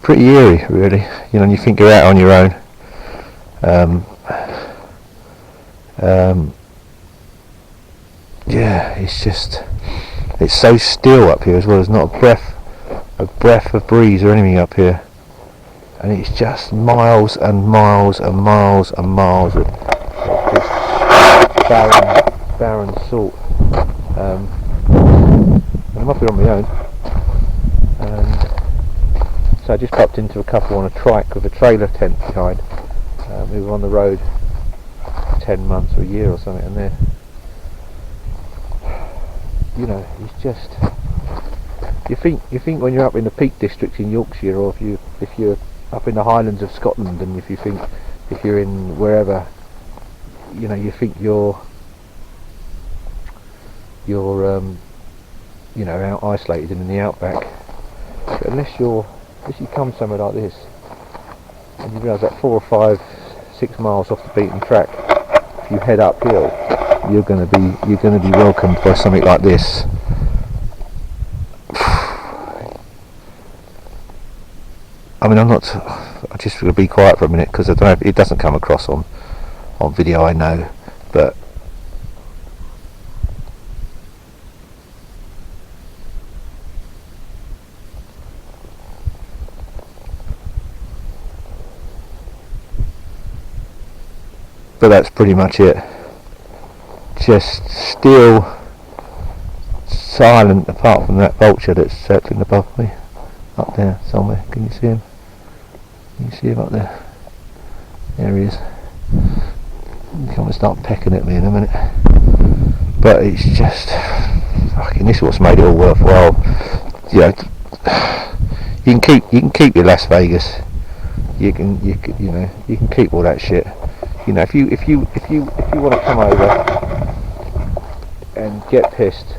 pretty eerie, really. You know, and you think you're out on your own. Yeah, it's so still up here as well. There's not a breath of breeze or anything up here, and it's just miles and miles and miles and miles of this barren salt. And I'm up here on my own, and so I just popped into a couple on a trike with a trailer tent behind. We were on the road 10 months or a year or something, and there, you know, it's just, you think when you're up in the Peak District in Yorkshire, or if you're up in the Highlands of Scotland, and if you're in wherever, you know, you think you're you know, out isolated and in the outback. But unless you come somewhere like this, and you realise that 4 or 5, 6 miles off the beaten track, if you head uphill, you're going to be welcomed by something like this. I mean, I just going to be quiet for a minute, because I don't know if it doesn't come across on video, I know, but that's pretty much it. Just still, silent, apart from that vulture that's circling above me, up there somewhere. Can you see him? Can you see him up there? There he is. He's going to start pecking at me in a minute. But it's just, fucking, this is what's made it all worthwhile. You know, you can keep your Las Vegas. You can keep all that shit. You know, if you want to come over and get pissed,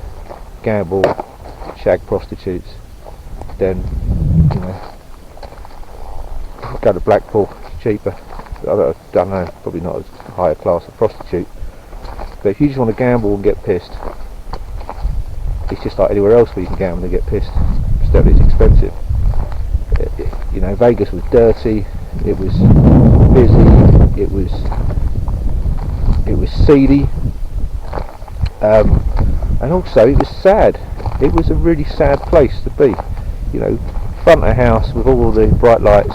gamble, shag prostitutes, then, you know, go to Blackpool. It's cheaper. I don't know, probably not as high a class of prostitute. But if you just want to gamble and get pissed, it's just like anywhere else where you can gamble and get pissed. Still, it's expensive. You know, Vegas was dirty. It was busy. It was seedy, and also it was sad. It was a really sad place to be. You know, front of house with all the bright lights,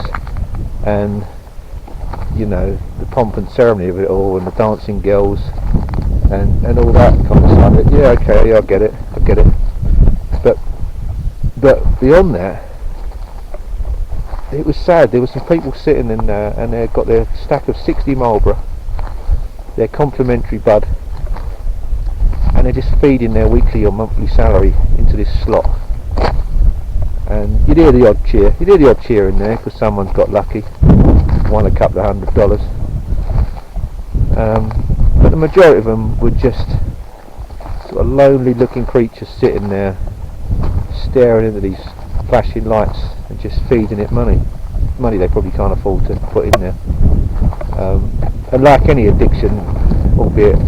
and, you know, the pomp and ceremony of it all, and the dancing girls, and all that kind of stuff. Yeah, okay, I get it. But beyond that, it was sad. There were some people sitting in there, and they got their stack of 60 Marlboro, their complimentary bud, and they're just feeding their weekly or monthly salary into this slot. And you'd hear the odd cheer in there, because someone's got lucky, won a couple of $100. But the majority of them were just sort of lonely looking creatures sitting there, staring into these flashing lights and just feeding it money they probably can't afford to put in there. And like any addiction, albeit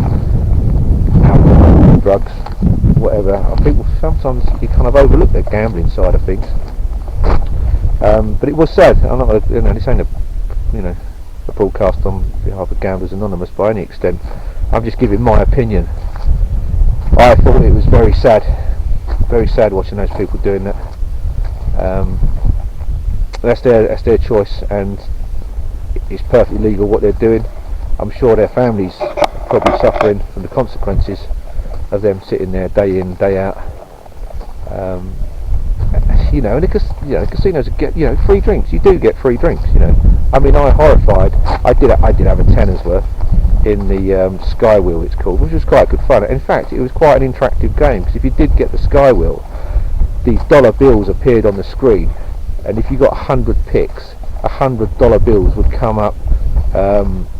alcohol, drugs, whatever, I think sometimes you kind of overlook the gambling side of things. But it was sad. I'm not, this ain't a broadcast on behalf of Gamblers Anonymous by any extent. I'm just giving my opinion. I thought it was very sad watching those people doing that. That's their choice, and it's perfectly legal what they're doing. I'm sure their families are probably suffering from the consequences of them sitting there day in, day out. You know, and the casinos get, you know, free drinks. You do get free drinks. You know, I mean, I did have a tenner's worth in the Sky Wheel, it's called, which was quite good fun. In fact, it was quite an interactive game, because if you did get the Sky Wheel, these dollar bills appeared on the screen, and if you got 100 picks, $100 bills would come up.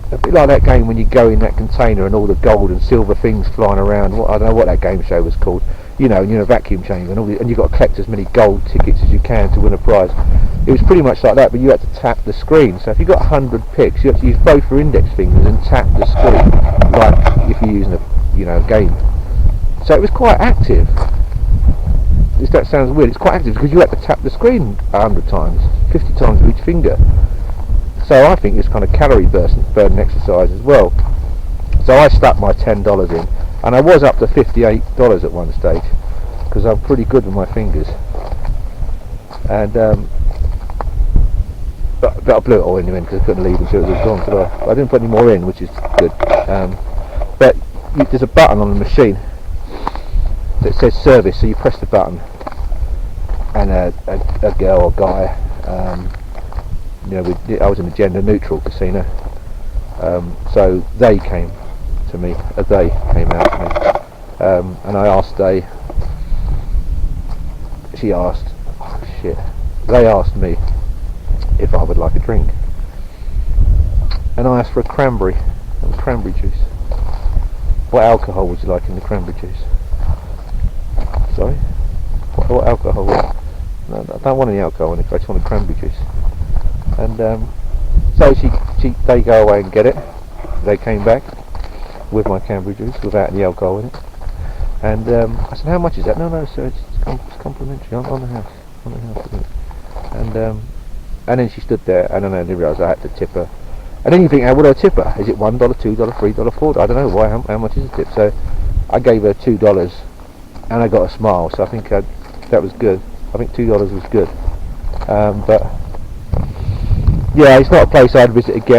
A bit like that game when you go in that container and all the gold and silver things flying around. I don't know what that game show was called. You know, and you're in a vacuum chamber, and you've got to collect as many gold tickets as you can to win a prize. It was pretty much like that, but you had to tap the screen. So if you got 100 picks, you had to use both your index fingers and tap the screen, like if you're using a game. So it was quite active. that sounds weird, it's quite active because you have to tap the screen 100 times, 50 times with each finger. So I think it's kind of calorie burning exercise as well. So I stuck my $10 in, and I was up to $58 at one stage because I'm pretty good with my fingers. And but I blew it all in the end because I couldn't leave until it was gone. So I didn't put any more in, which is good. But there's a button on the machine that says service, so you press the button, and a girl or guy, I was in a gender neutral casino, so they came to me, they came out to me, and I asked they asked me if I would like a drink, and I asked for a cranberry juice. What alcohol would you like in the cranberry juice? Sorry? What alcohol? No, I don't want any alcohol in it, I just want a cranberry juice. And so they go away and get it. They came back with my cranberry juice without any alcohol in it. And I said, how much is that? No, sir, it's complimentary on the house. And then she stood there, and then I realised I had to tip her. And then you think, how would I tip her? Is it $1, $2, $3, $4? I don't know why. How much is a tip? So I gave her $2, and I got a smile. So I think that was good. I think $2 was good. But yeah, it's not a place I'd visit again.